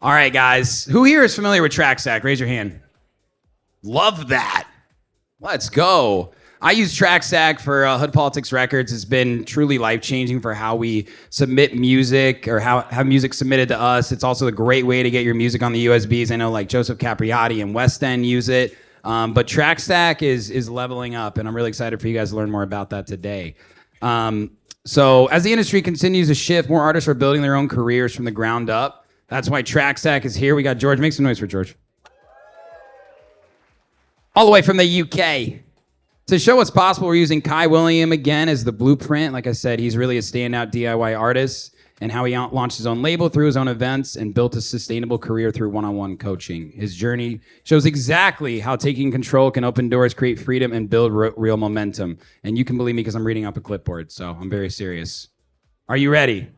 All right, guys. Who here is familiar with TrackStack? Raise your hand. Love that. Let's go. I use TrackStack for Hood Politics Records. It's been truly life-changing for how we submit music or how have music submitted to us. It's also a great way to get your music on the USBs. I know like Joseph Capriati and West End use it. But TrackStack is leveling up, and I'm really excited for you guys to learn more about that today. So as the industry continues to shift, more artists are building their own careers from the ground up. That's why TrackStack is here. We got George. Make some noise for George. All the way from the UK. To show what's possible, we're using Kai William again as the blueprint. Like I said, he's really a standout DIY artist, and how he launched his own label through his own events and built a sustainable career through one-on-one coaching. His journey shows exactly how taking control can open doors, create freedom, and build real momentum. And you can believe me because I'm reading up a clipboard, so I'm very serious. Are you ready?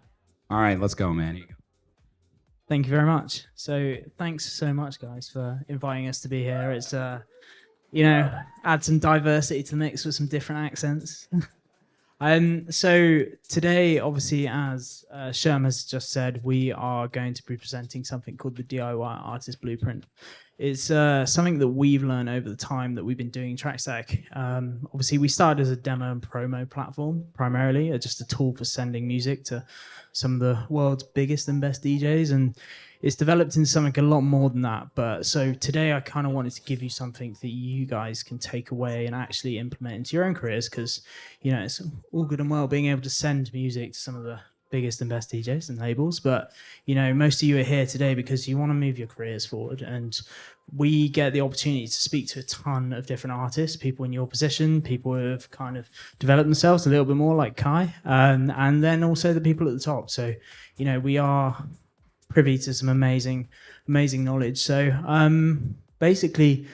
All right, let's go, man. Here you go. Thank you very much. So thanks so much, guys, for inviting us to be here. It's, add some diversity to the mix with some different accents. So today, obviously, as Sherm has just said, we are going to be presenting something called the DIY Artist Blueprint. It's something that we've learned over the time that we've been doing TrackStack. Obviously, we started as a demo and promo platform, primarily, just a tool for sending music to some of the world's biggest and best DJs, and it's developed into something a lot more than that. But so today I kind of wanted to give you something that you guys can take away and actually implement into your own careers, because it's all good and well being able to send music to some of the biggest and best DJs and labels, but most of you are here today because you want to move your careers forward, and we get the opportunity to speak to a ton of different artists, people in your position, people who have kind of developed themselves a little bit more like Kai, and then also the people at the top. So we are privy to some amazing knowledge. So basically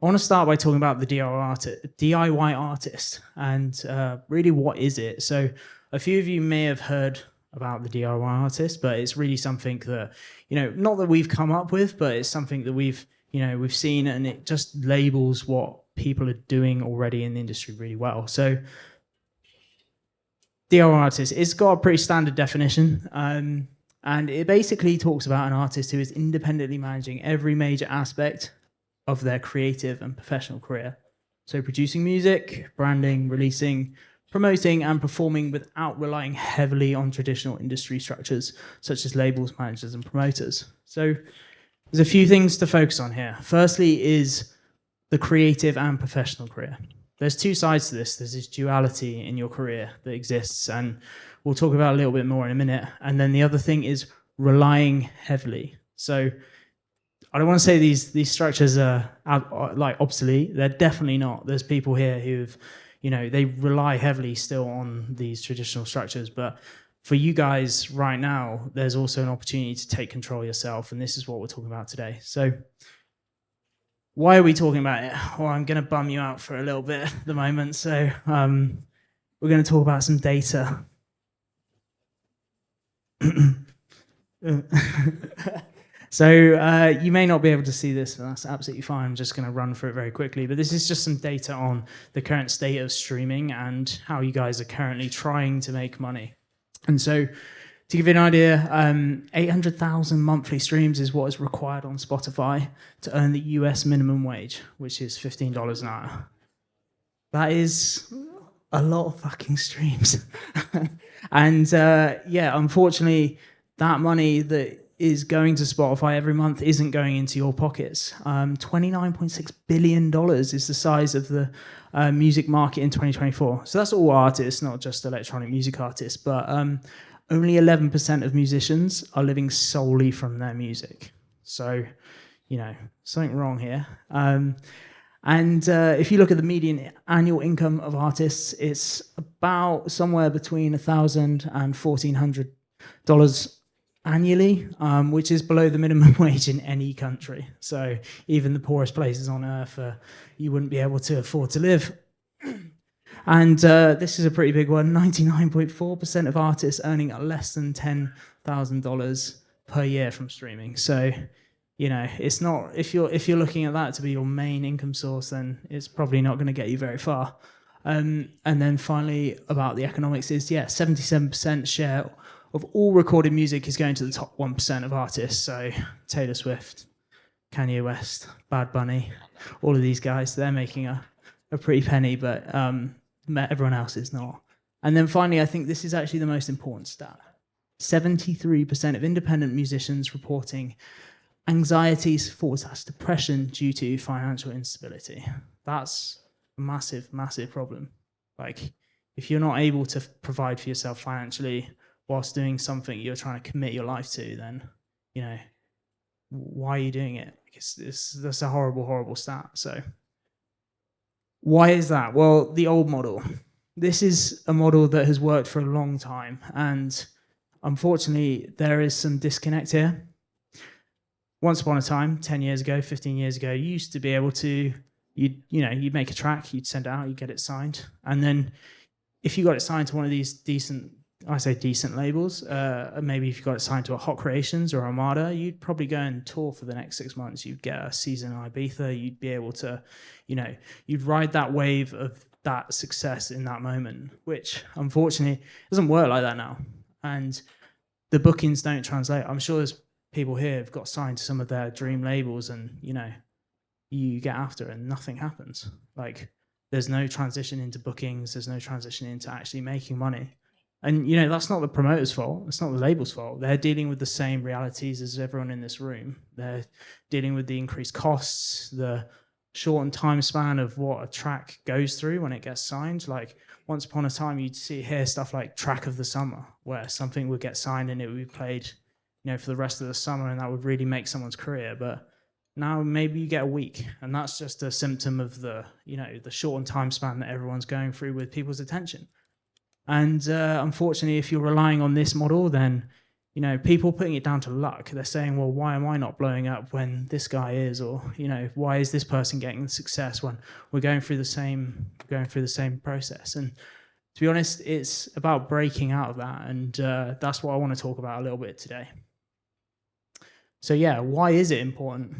I want to start by talking about the DIY artist and really what is it. So a few of you may have heard about the DIY artist, but it's really something that, not that we've come up with, but it's something that we've seen, and it just labels what people are doing already in the industry really well. So DIY artist, it's got a pretty standard definition, and it basically talks about an artist who is independently managing every major aspect of their creative and professional career. So producing music, branding, releasing, promoting and performing without relying heavily on traditional industry structures such as labels, managers and promoters. So there's a few things to focus on here. Firstly is the creative and professional career. There's two sides to this. There's this duality in your career that exists, and we'll talk about a little bit more in a minute. And then the other thing is relying heavily. So I don't want to say these structures are like obsolete. They're definitely not. There's people here who've they rely heavily still on these traditional structures, but for you guys right now, there's also an opportunity to take control yourself, and this is what we're talking about today. So why are we talking about it? Well, I'm going to bum you out for a little bit at the moment. So we're going to talk about some data. So you may not be able to see this, but that's absolutely fine. I'm just going to run through it very quickly. But this is just some data on the current state of streaming and how you guys are currently trying to make money. And so to give you an idea, 800,000 monthly streams is what is required on Spotify to earn the US minimum wage, which is $15 an hour. That is a lot of fucking streams. And unfortunately, that money that is going to Spotify every month isn't going into your pockets. $29.6 billion is the size of the music market in 2024. So that's all artists, not just electronic music artists, but only 11% of musicians are living solely from their music. So, something wrong here. If you look at the median annual income of artists, it's about somewhere between $1,000 and $1,400 annually, which is below the minimum wage in any country. So even the poorest places on earth, you wouldn't be able to afford to live. And this is a pretty big one. 99.4% of artists earning less than $10,000 per year from streaming. So, it's not, if you're looking at that to be your main income source, then it's probably not going to get you very far. And then finally, about the economics is, 77% share of all recorded music is going to the top 1% of artists. So Taylor Swift, Kanye West, Bad Bunny, all of these guys, they're making a pretty penny, but everyone else is not. And then finally, I think this is actually the most important stat. 73% of independent musicians reporting anxieties / depression due to financial instability. That's a massive, massive problem. Like, if you're not able to provide for yourself financially whilst doing something you're trying to commit your life to, then, you know, why are you doing it? That's a horrible, horrible stat. So why is that? Well, the old model. This is a model that has worked for a long time, and unfortunately, there is some disconnect here. Once upon a time, 10 years ago, 15 years ago, you used to be able to, you'd make a track, you'd send it out, you'd get it signed. And then if you got it signed to one of these decent labels, maybe if you got it signed to a Hot Creations or Armada, you'd probably go and tour for the next 6 months. You'd get a season in Ibiza, you'd be able to, you'd ride that wave of that success in that moment, which unfortunately doesn't work like that now. And the bookings don't translate. I'm sure there's people here have got signed to some of their dream labels, and you get after it and nothing happens. Like, there's no transition into bookings, there's no transition into actually making money. And that's not the promoter's fault, it's not the label's fault. They're dealing with the same realities as everyone in this room. They're dealing with the increased costs, the shortened time span of what a track goes through when it gets signed. Like, once upon a time, you'd hear stuff like Track of the Summer, where something would get signed and it would be played for the rest of the summer, and that would really make someone's career. But now maybe you get a week, and that's just a symptom of the shortened time span that everyone's going through with people's attention. And unfortunately, if you're relying on this model, then people putting it down to luck. They're saying, well, why am I not blowing up when this guy is? Or why is this person getting the success when we're going through the same process? And to be honest, it's about breaking out of that, and that's what I want to talk about a little bit today. So yeah, why is it important?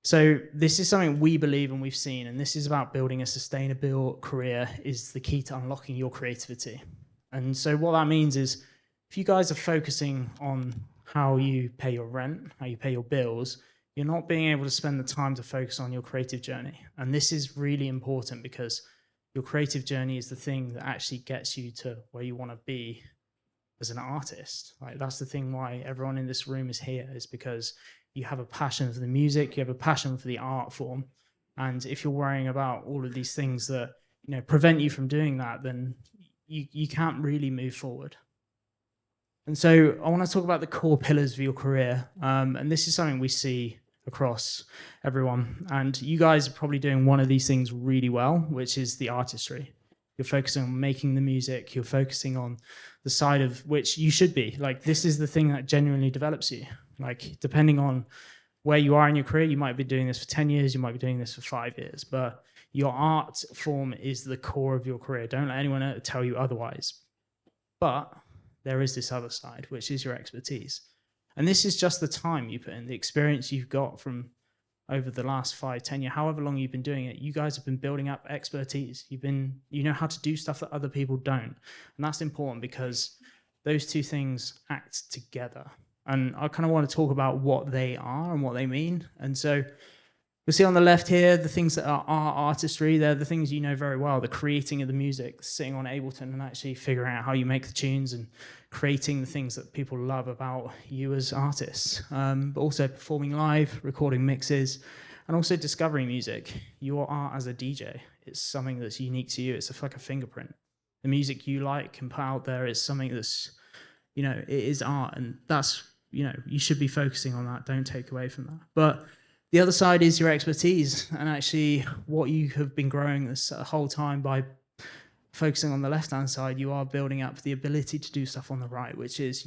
So this is something we believe and we've seen, and this is about building a sustainable career is the key to unlocking your creativity. And so what that means is, if you guys are focusing on how you pay your rent, how you pay your bills, you're not being able to spend the time to focus on your creative journey. And this is really important, because your creative journey is the thing that actually gets you to where you want to be as an artist. Like, that's the thing why everyone in this room is here, is because you have a passion for the music, you have a passion for the art form. And if you're worrying about all of these things that prevent you from doing that, then you can't really move forward. And so I want to talk about the core pillars of your career. And this is something we see across everyone. And you guys are probably doing one of these things really well, which is the artistry. You're focusing on making the music. You're focusing on the side of which you should be. Like, this is the thing that genuinely develops you. Like, depending on where you are in your career, you might be doing this for 10 years, you might be doing this for 5 years, but your art form is the core of your career. Don't let anyone tell you otherwise. But there is this other side, which is your expertise. And this is just the time you put in, the experience you've got from over the last 5, 10 years, however long you've been doing it. You guys have been building up expertise. You know how to do stuff that other people don't. And that's important, because those two things act together. And I kind of want to talk about what they are and what they mean. And so you'll see on the left here, the things that are artistry, they're the things you know very well, the creating of the music, sitting on Ableton and actually figuring out how you make the tunes and creating the things that people love about you as artists. But also performing live, recording mixes, and also discovering music. Your art as a DJ, it's something that's unique to you. It's like a fingerprint. The music you like and put out there is something that's, it is art, and that's, you should be focusing on that. Don't take away from that. But the other side is your expertise, and actually what you have been growing this whole time by focusing on the left-hand side. You are building up the ability to do stuff on the right, which is,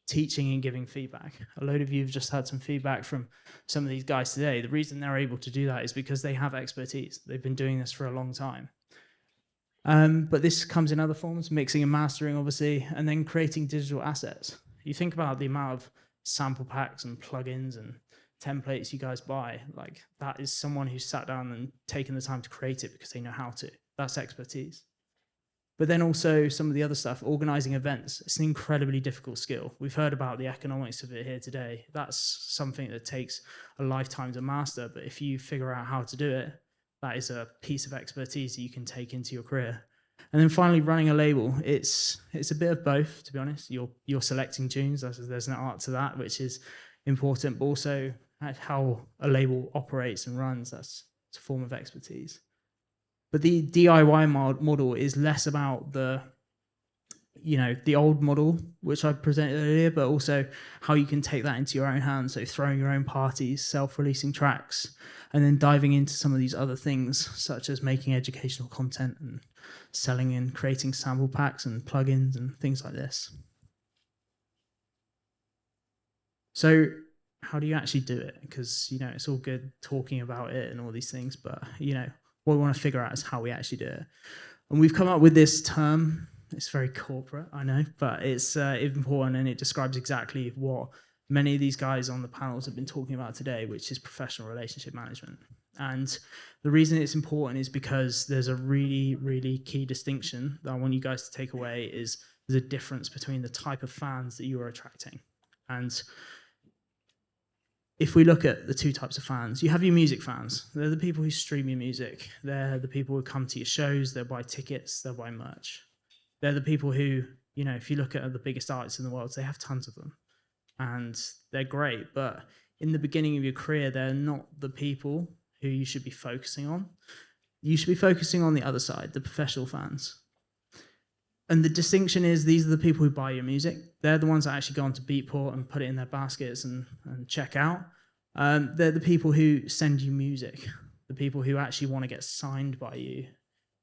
teaching and giving feedback. A load of you have just had some feedback from some of these guys today. The reason they're able to do that is because they have expertise. They've been doing this for a long time. But this comes in other forms, mixing and mastering, obviously, and then creating digital assets. You think about the amount of sample packs and plugins and templates you guys buy. Like, that is someone who's sat down and taken the time to create it because they know how to. That's expertise. But then also some of the other stuff, organizing events, it's an incredibly difficult skill. We've heard about the economics of it here today. That's something that takes a lifetime to master, but if you figure out how to do it, that is a piece of expertise that you can take into your career. And then finally, running a label, it's a bit of both, to be honest. You're selecting tunes, there's an art to that, which is important, but also how a label operates and runs, that's a form of expertise. But the DIY model is less about the old model, which I presented earlier, but also how you can take that into your own hands. So throwing your own parties, self-releasing tracks, and then diving into some of these other things, such as making educational content and selling and creating sample packs and plugins and things like this. So how do you actually do it? Because, it's all good talking about it and all these things, but, what we want to figure out is how we actually do it. And we've come up with this term. It's very corporate, I know, but it's important, and it describes exactly what many of these guys on the panels have been talking about today, which is professional relationship management. And the reason it's important is because there's a really, really key distinction that I want you guys to take away is there's a difference between the type of fans that you are attracting. And if we look at the two types of fans, you have your music fans. They're the people who stream your music. They're the people who come to your shows. They'll buy tickets. They'll buy merch. They're the people who, if you look at the biggest artists in the world, they have tons of them. And they're great. But in the beginning of your career, they're not the people who you should be focusing on. You should be focusing on the other side, the professional fans. And the distinction is these are the people who buy your music. They're the ones that actually go onto Beatport and put it in their baskets and check out. They're the people who send you music, the people who actually want to get signed by you,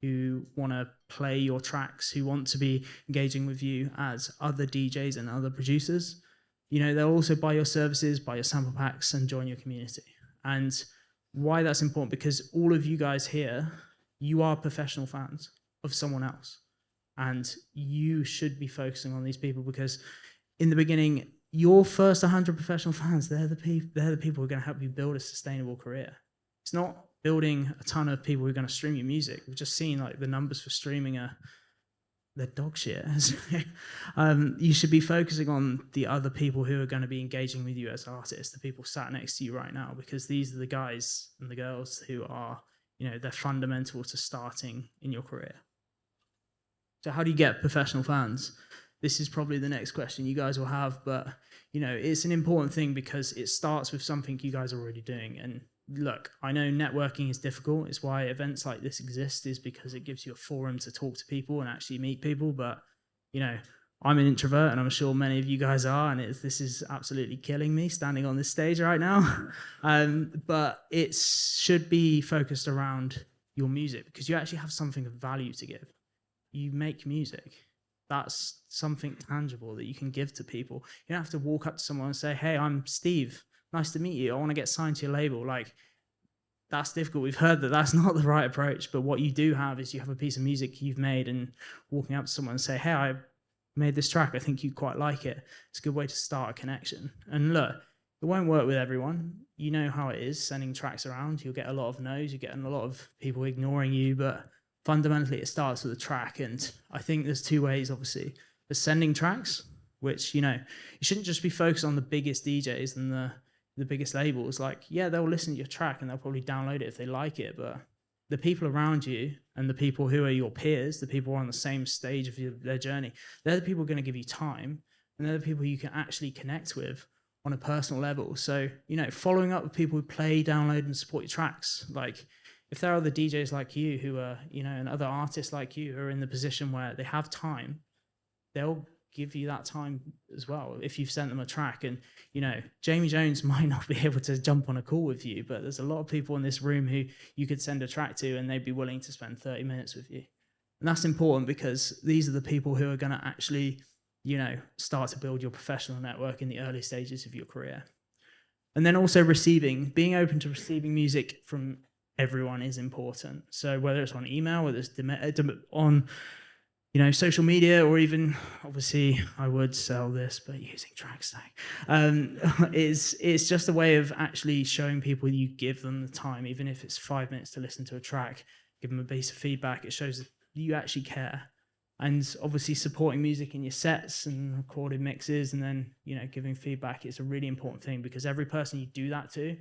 who want to play your tracks, who want to be engaging with you as other DJs and other producers. They'll also buy your services, buy your sample packs, and join your community. And why that's important, because all of you guys here, you are professional fans of someone else. And you should be focusing on these people because in the beginning, your first 100 professional fans, they're the people who are going to help you build a sustainable career. It's not building a ton of people who are going to stream your music. We've just seen the numbers for streaming they're dog shit. You should be focusing on the other people who are going to be engaging with you as artists, the people sat next to you right now, because these are the guys and the girls who are, they're fundamental to starting in your career. So how do you get professional fans? This is probably the next question you guys will have, but it's an important thing because it starts with something you guys are already doing. And look, I know networking is difficult. It's why events like this exist, is because it gives you a forum to talk to people and actually meet people. But, I'm an introvert, and I'm sure many of you guys are, and this is absolutely killing me standing on this stage right now. But it should be focused around your music because you actually have something of value to give. You make music. That's something tangible that you can give to people. You don't have to walk up to someone and say, hey, I'm Steve. Nice to meet you. I want to get signed to your label. That's difficult. We've heard that that's not the right approach. But what you do have is you have a piece of music you've made, and walking up to someone and say, hey, I made this track. I think you quite like it. It's a good way to start a connection. And look, it won't work with everyone. You know how it is sending tracks around. You'll get a lot of no's. You're getting a lot of people ignoring you, but fundamentally, it starts with a track, and I think there's two ways, obviously. There's sending tracks, which, you shouldn't just be focused on the biggest DJs and the biggest labels. They'll listen to your track and they'll probably download it if they like it, but the people around you and the people who are your peers, the people who are on the same stage of their journey, they're the people who are going to give you time, and they're the people you can actually connect with on a personal level. So, following up with people who play, download, and support your tracks, if there are other DJs like you who are, and other artists like you who are in the position where they have time, they'll give you that time as well if you've sent them a track. And, Jamie Jones might not be able to jump on a call with you, but there's a lot of people in this room who you could send a track to and they'd be willing to spend 30 minutes with you. And that's important because these are the people who are going to actually, start to build your professional network in the early stages of your career. And then also being open to receiving music from everyone is important. So whether it's on email, whether it's on social media, or even obviously I would sell this, but using TrackStack, it's just a way of actually showing people you give them the time, even if it's 5 minutes to listen to a track, give them a piece of feedback. It shows that you actually care. And obviously supporting music in your sets and recording mixes, and then, you know, giving feedback is a really important thing, because every person you do that to,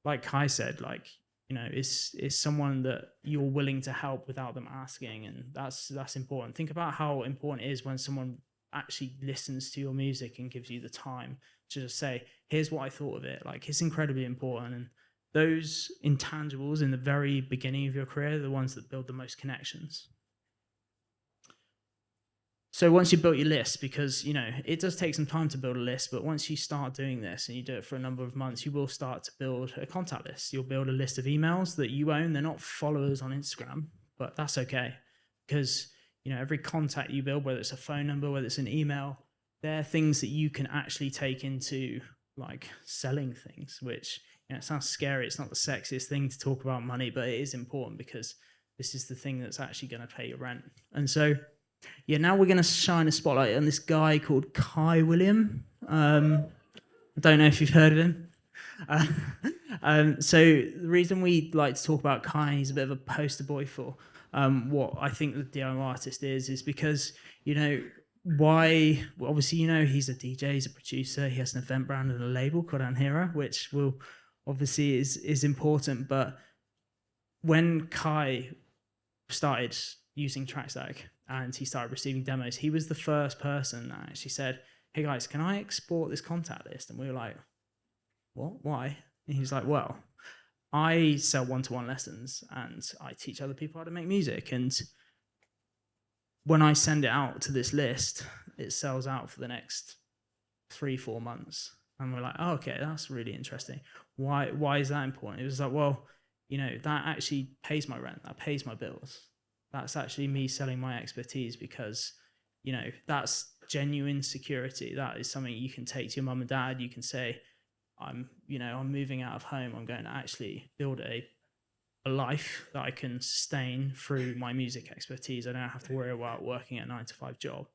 like Kai said, like, you know, is someone that you're willing to help without them asking. And that's important. Think about how important it is when someone actually listens to your music and gives you the time to just say, here's what I thought of it. Like, it's incredibly important. And those intangibles in the very beginning of your career are the ones that build the most connections. So once you've built your list, because, you know, it does take some time to build a list, but once you start doing this and you do it for a number of months, you will start to build a contact list. You'll build a list of emails that you own. They're not followers on Instagram, but that's okay, because, you know, every contact you build, whether it's a phone number, whether it's an email, they're things that you can actually take into, like, selling things, which, you know, it sounds scary. It's not the sexiest thing to talk about money, but it is important, because this is the thing that's actually going to pay your rent. And so, yeah, now we're going to shine a spotlight on this guy called Kai William. I don't know if you've heard of him. So the reason we like to talk about Kai, he's a bit of a poster boy for what I think the DIY artist is because, you know, why, well, obviously, you know, he's a DJ, he's a producer, he has an event brand and a label called Anhira, which will obviously is important. But when Kai started using TrackStack and he started receiving demos, he was the first person that actually said, hey guys, can I export this contact list? And we were like, what? Why? And he was like, well, I sell one-to-one lessons and I teach other people how to make music. And when I send it out to this list, it sells out for the next 3-4 months. And we're like, oh, okay, that's really interesting. Why is that important? It was like, well, you know, that actually pays my rent, that pays my bills. That's actually me selling my expertise, because, you know, that's genuine security. That is something you can take to your mum and dad. You can say, I'm moving out of home. I'm going to actually build a life that I can sustain through my music expertise. I don't have to worry about working a 9-to-5 job.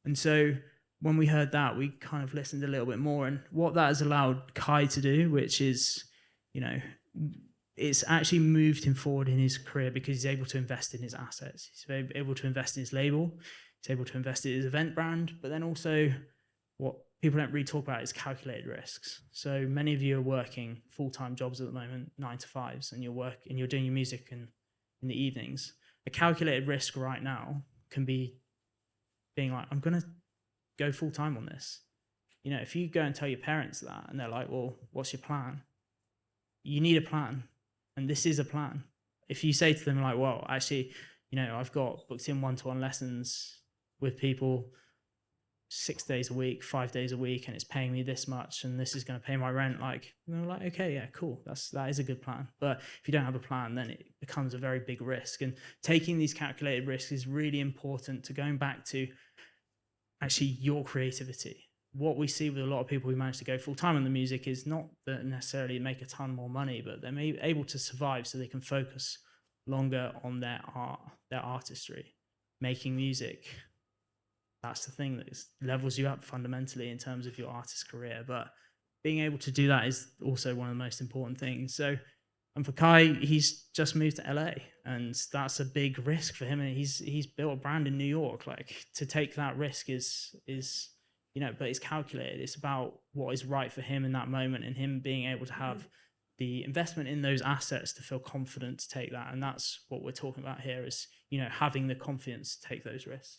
And so when we heard that, we kind of listened a little bit more, and what that has allowed Kai to do, which is, you know, it's actually moved him forward in his career, because he's able to invest in his assets. He's able to invest in his label. He's able to invest in his event brand. But then also, what people don't really talk about is calculated risks. So many of you are working full-time jobs at the moment, 9-to-5s, and you're doing your music in the evenings. A calculated risk right now can be being like, I'm going to go full-time on this. You know, if you go and tell your parents that and they're like, well, what's your plan? You need a plan. And this is a plan. If you say to them like, well, actually, you know, I've got booked in one-to-one lessons with people 6 days a week, 5 days a week, and it's paying me this much, and this is going to pay my rent, like, they're like, okay, yeah, cool. That is a good plan. But if you don't have a plan, then it becomes a very big risk. And taking these calculated risks is really important to going back to actually your creativity. What we see with a lot of people who manage to go full-time in the music is not that necessarily make a ton more money, but they're able to survive so they can focus longer on their art, their artistry, making music. That's the thing that levels you up fundamentally in terms of your artist career. But being able to do that is also one of the most important things. So, and for Kai, he's just moved to LA, and that's a big risk for him. And he's built a brand in New York. Like, to take that risk is you know, but it's calculated. It's about what is right for him in that moment, and him being able to have the investment in those assets to feel confident to take that. And that's what we're talking about here, is, you know, having the confidence to take those risks.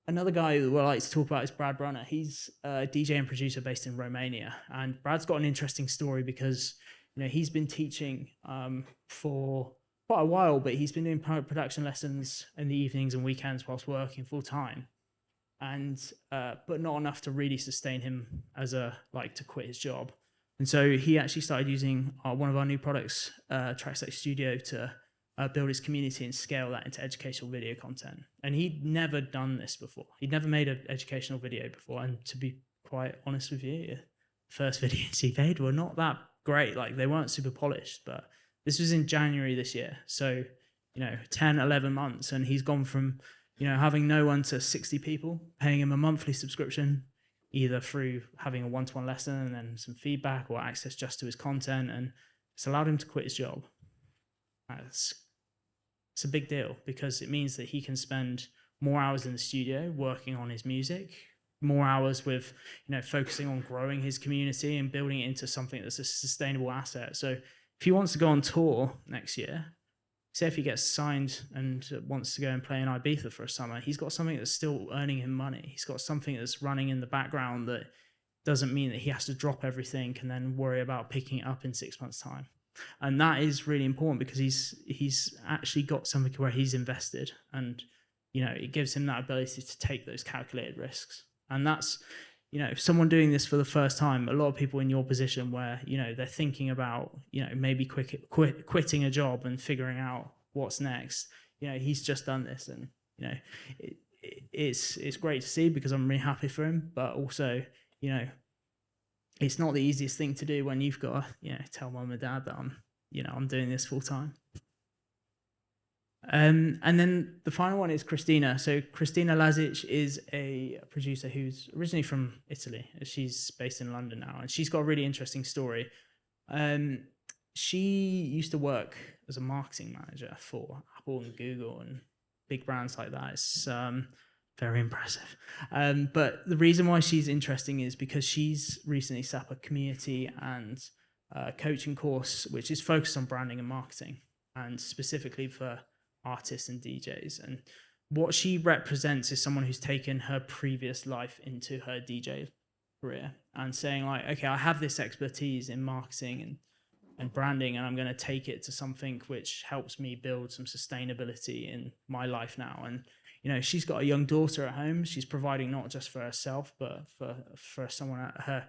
Another guy who I like to talk about is Brad Brunner. He's a DJ and producer based in Romania. And Brad's got an interesting story because, you know, he's been teaching for quite a while, but he's been doing production lessons in the evenings and weekends whilst working full time. And but not enough to really sustain him as to quit his job. And so he actually started using one of our new products, TrackStack Studio, to build his community and scale that into educational video content. And he'd never done this before. He'd never made an educational video before. And to be quite honest with you, the first videos he made were not that great. Like, they weren't super polished, but this was in January this year. So, you know, 10, 11 months. And he's gone from, you know, having no one to 60 people, paying him a monthly subscription, either through having a one-to-one lesson and then some feedback or access just to his content. And it's allowed him to quit his job. That's it's a big deal because it means that he can spend more hours in the studio working on his music, more hours with, focusing on growing his community and building it into something that's a sustainable asset. So if he wants to go on tour next year, say if he gets signed and wants to go and play in Ibiza for a summer, he's got something that's still earning him money. He's got something that's running in the background that doesn't mean that he has to drop everything and then worry about picking it up in 6 months' time. And that is really important because he's actually got something where he's invested, and it gives him that ability to take those calculated risks. And that's, someone doing this for the first time, a lot of people in your position where they're thinking about maybe quitting a job and figuring out what's next. He's just done this, and it's great to see because I'm really happy for him. But also, it's not the easiest thing to do when you've got to, tell mom and dad that I'm doing this full time. And then the final one is Christina. So Christina Lazic is a producer who's originally from Italy. She's based in London now, and she's got a really interesting story. She used to work as a marketing manager for Apple and Google and big brands like that. It's very impressive. But the reason why she's interesting is because she's recently set up a community and coaching course, which is focused on branding and marketing, and specifically for artists and DJs. And what she represents is someone who's taken her previous life into her DJ career and saying like, okay, I have this expertise in marketing and branding, and I'm going to take it to something which helps me build some sustainability in my life now. And she's got a young daughter at home. She's providing not just for herself, but for someone, her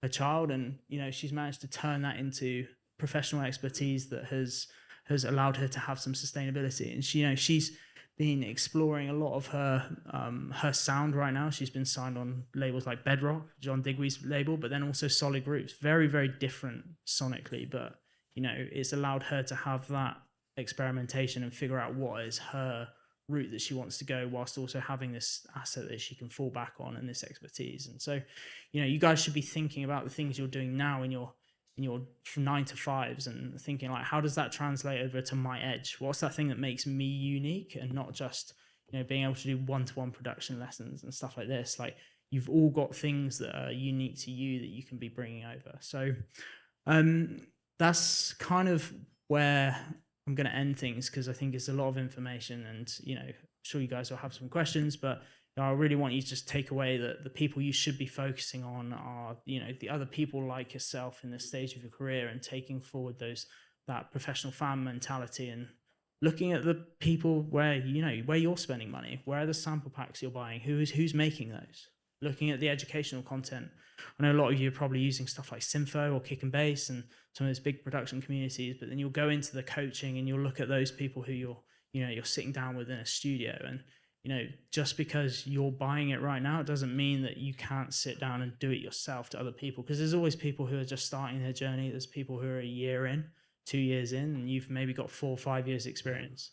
child. And she's managed to turn that into professional expertise that has allowed her to have some sustainability. And she's been exploring a lot of her sound right now. She's been signed on labels like Bedrock, John Digweed's label, but then also Solid Groups. Very, very different sonically, but it's allowed her to have that experimentation and figure out what is her route that she wants to go, whilst also having this asset that she can fall back on and this expertise. And so, you guys should be thinking about the things you're doing now in your 9 to 5s and thinking like, how does that translate over to my edge? What's that thing that makes me unique, and not just being able to do one-to-one production lessons and stuff like this. Like, you've all got things that are unique to you that you can be bringing over. So that's kind of where I'm going to end things, because I think it's a lot of information, and I'm sure you guys will have some questions, but I really want you to just take away that the people you should be focusing on are, the other people like yourself in this stage of your career, and taking forward that professional fan mentality, and looking at the people where, where you're spending money, where are the sample packs you're buying, who's making those, looking at the educational content. I know a lot of you are probably using stuff like Sympho or Kick and Bass and some of those big production communities, but then you'll go into the coaching and you'll look at those people who you're sitting down with in a studio, and just because you're buying it right now, it doesn't mean that you can't sit down and do it yourself to other people, because there's always people who are just starting their journey. There's people who are a year in, 2 years in, and you've maybe got 4 or 5 years experience.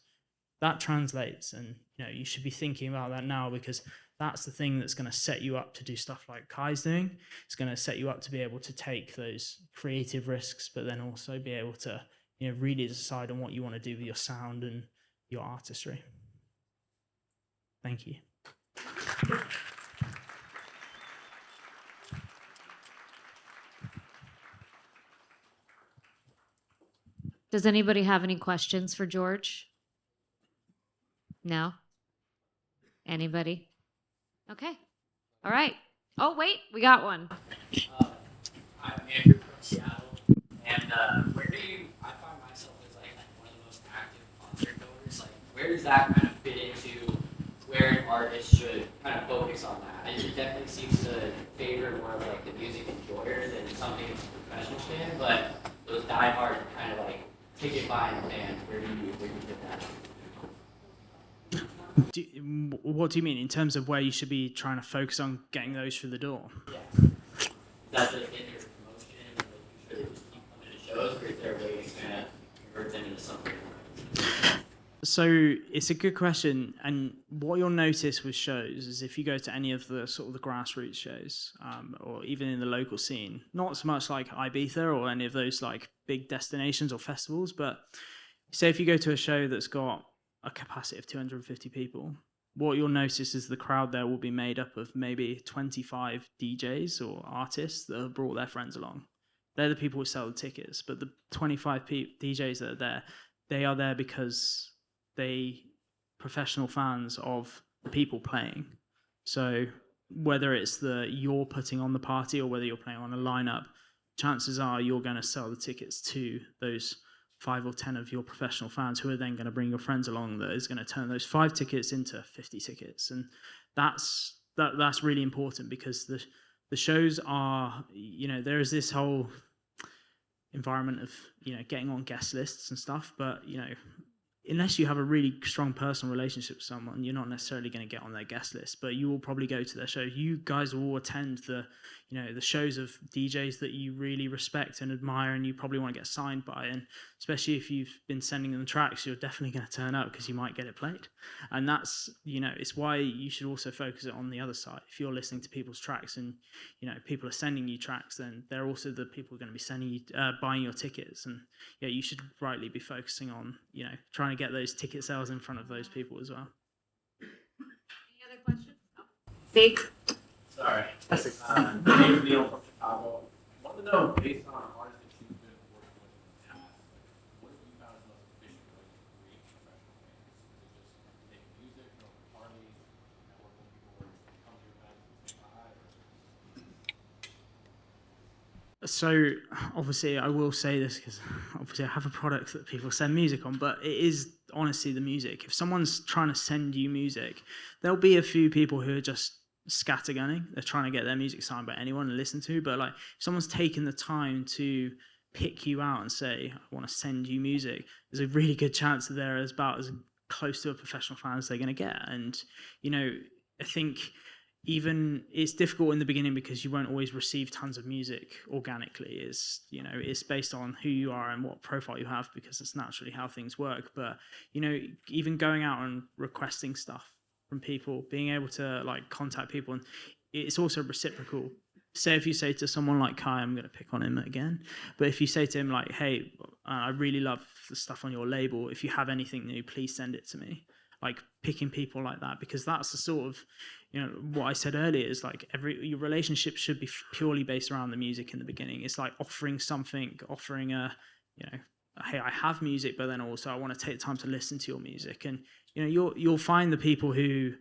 That translates, and you should be thinking about that now, because that's the thing that's going to set you up to do stuff like Kai's doing. It's going to set you up to be able to take those creative risks, but then also be able to really decide on what you want to do with your sound and your artistry. Thank you. Does anybody have any questions for George? No? Anybody? Okay. All right. Oh, wait, we got one. I'm Andrew from Seattle, and where do you? I find myself as like one of the most active concert goers. Like, where does that kind of fit into where an artist should kind of focus on that? It definitely seems to favor more of like the music enjoyer than something that's a professional fan. But those diehard kind of like ticket buying fans, where do you get that? What do you mean in terms of where you should be trying to focus on getting those through the door? Yeah. Is that just in your promotion, and like, you should just keep coming to shows, or is there a way to kind of convert them into something more? So it's a good question, and what you'll notice with shows is if you go to any of the sort of the grassroots shows, or even in the local scene, not so much like Ibiza or any of those like big destinations or festivals, but say if you go to a show that's got a capacity of 250 people, what you'll notice is the crowd there will be made up of maybe 25 DJs or artists that have brought their friends along. They're the people who sell the tickets, but the 25 DJs that are there, they are there because they professional fans of the people playing. So whether it's you're putting on the party or whether you're playing on a lineup, chances are you're going to sell the tickets to those 5 or 10 of your professional fans who are then going to bring your friends along. That is going to turn those 5 tickets into 50 tickets, and that's really important because the shows are, there is this whole environment of getting on guest lists and stuff, but unless you have a really strong personal relationship with someone, you're not necessarily going to get on their guest list, but you will probably go to their shows. You guys will all attend the shows of DJs that you really respect and admire, and you probably want to get signed by. And especially if you've been sending them tracks, you're definitely going to turn up because you might get it played. And that's, it's why you should also focus it on the other side. If you're listening to people's tracks and, people are sending you tracks, then they're also the people who are going to be sending you, buying your tickets. And yeah, you should rightly be focusing on, trying to get those ticket sales in front of those people as well. Any other questions? Steve? Sorry. Dave Neal from Chicago. I wanted to know, based on artists that you've been working with in the past, what have you found is the most efficient way to create professional bands? Is it just making music, going to parties, networking people, come to your events and say hi? So obviously I will say this because obviously I have a product that people send music on, but it is honestly the music. If someone's trying to send you music, there'll be a few people who are just scattergunning. They're trying to get their music signed by anyone and listen to, but like if someone's taken the time to pick you out and say, I want to send you music, there's a really good chance that they're about as close to a professional fan as they're going to get. And, I think even it's difficult in the beginning because you won't always receive tons of music organically. It's based on who you are and what profile you have, because it's naturally how things work. But even going out and requesting stuff from people, being able to like contact people, and it's also reciprocal. Say if you say to someone like Kai, I'm going to pick on him again, but if you say to him like, hey, I really love the stuff on your label, if you have anything new, please send it to me. Like picking people like that, because that's the sort of, what I said earlier is like your relationship should be purely based around the music in the beginning. It's like offering hey, I have music, but then also I want to take the time to listen to your music. And you'll find the people who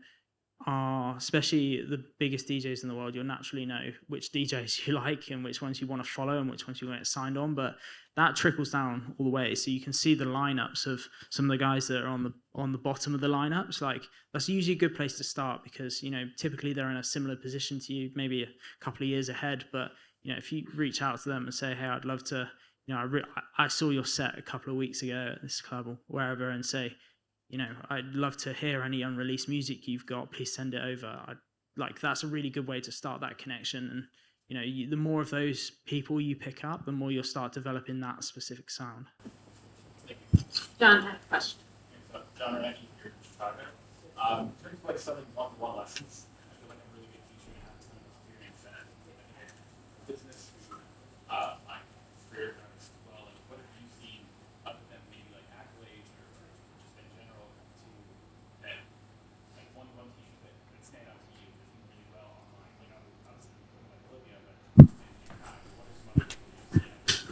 are, especially the biggest DJs in the world, you'll naturally know which DJs you like and which ones you want to follow and which ones you want to get signed on. But that trickles down all the way, so you can see the lineups of some of the guys that are on the bottom of the lineups. Like that's usually a good place to start, because typically they're in a similar position to you, maybe a couple of years ahead. But if you reach out to them and say, hey, I'd love to, I saw your set a couple of weeks ago at this club or wherever, and say, I'd love to hear any unreleased music you've got, please send it over. That's a really good way to start that connection. And the more of those people you pick up, the more you'll start developing that specific sound. John had a question. John Rennie here in Chicago. In terms of like selling one-to-one lessons, I feel like a really good feature to have some experience that business who like career growth as well. Like, what have you seen other than maybe like accolades or just in general to that like one-to-one teachers that stand out to you that do really well online? Obviously like Olivia, but in your time, what are some other people you've seen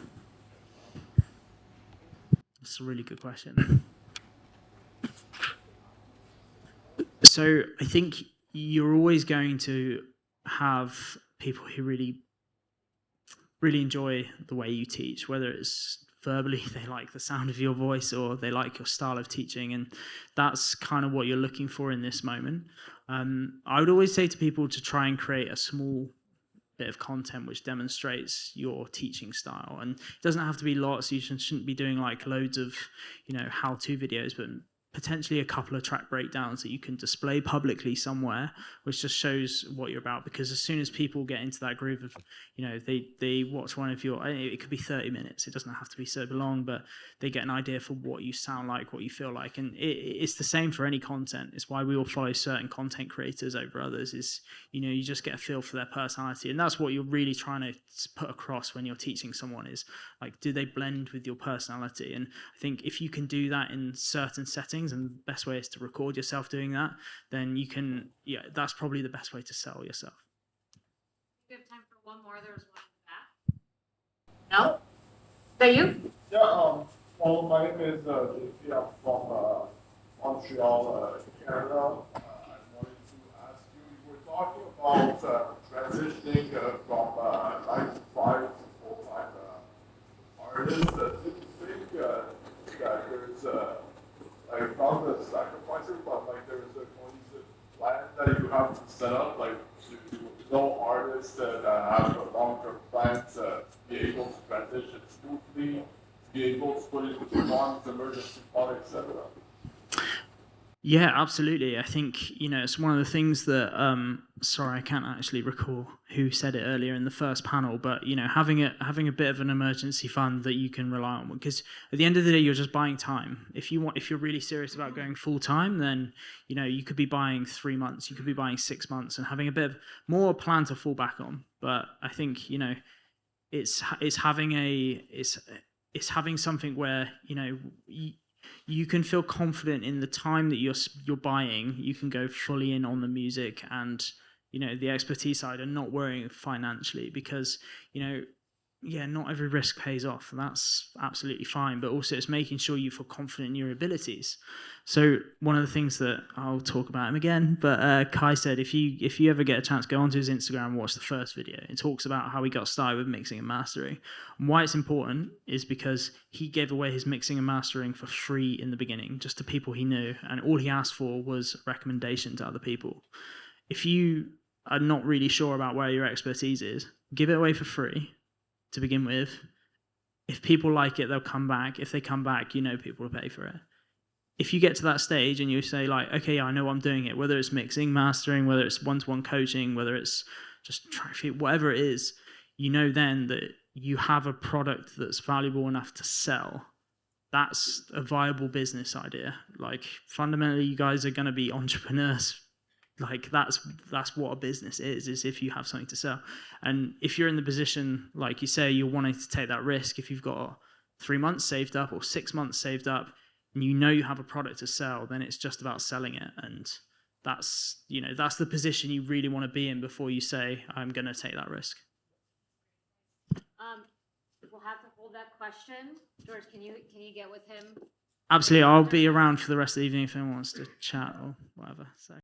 well? That's a really good question. So I think you're always going to have people who really enjoy the way you teach, whether it's verbally they like the sound of your voice or they like your style of teaching, and that's kind of what you're looking for in this moment. I would always say to people to try and create a small bit of content which demonstrates your teaching style, and it doesn't have to be lots. You shouldn't be doing like loads of how-to videos, but potentially a couple of track breakdowns that you can display publicly somewhere, which just shows what you're about. Because as soon as people get into that groove of, they watch one of your, it could be 30 minutes, it doesn't have to be so long, but they get an idea for what you sound like, what you feel like. And it's the same for any content. It's why we all follow certain content creators over others, is, you just get a feel for their personality. And that's what you're really trying to put across when you're teaching someone, is like, do they blend with your personality? And I think if you can do that in certain settings, things, and the best way is to record yourself doing that, then you can, yeah, that's probably the best way to sell yourself. We have time for one more. There was one in the back. No? Is that you? Yeah, well, my name is JP. I'm from Montreal, Canada. I wanted to ask you were talking about transitioning from 9 to 5 to full-time artists. Do you think that there's like not the sacrifices, but like there's a cohesive plan that you have to set up, like to know artists that have a long-term plan to be able to transition smoothly, be able to put it into funds, emergency fund, etc. Yeah, absolutely. I think, it's one of the things that, sorry, I can't actually recall who said it earlier in the first panel, but, having a bit of an emergency fund that you can rely on, because at the end of the day, you're just buying time. If you're really serious about going full time, then, you could be buying 3 months, you could be buying 6 months, and having a bit of more plan to fall back on. But I think, it's having something where, you can feel confident in the time that you're buying. You can go fully in on the music and the expertise side, and not worrying financially, because not every risk pays off, and that's absolutely fine. But also, it's making sure you feel confident in your abilities. So one of the things that I'll talk about him again, but Kai said, if you ever get a chance, go onto his Instagram and watch the first video. It talks about how he got started with mixing and mastering. And why it's important is because he gave away his mixing and mastering for free in the beginning, just to people he knew, and all he asked for was a recommendation to other people. If you are not really sure about where your expertise is, give it away for free to begin with. If people like it, they'll come back. If they come back, people will pay for it. If you get to that stage and you say, like, okay, I know I'm doing it, whether it's mixing, mastering, whether it's one-to-one coaching, whether it's just track sheet, whatever it is, then that you have a product that's valuable enough to sell. That's a viable business idea. Like, fundamentally, you guys are going to be entrepreneurs. Like, that's what a business is if you have something to sell. And if you're in the position, like you say, you're wanting to take that risk, if you've got 3 months saved up or 6 months saved up, and you have a product to sell, then it's just about selling it. And that's the position you really want to be in before you say, I'm going to take that risk. We'll have to hold that question. George, can you get with him? Absolutely. I'll be around for the rest of the evening if anyone wants to chat or whatever. So.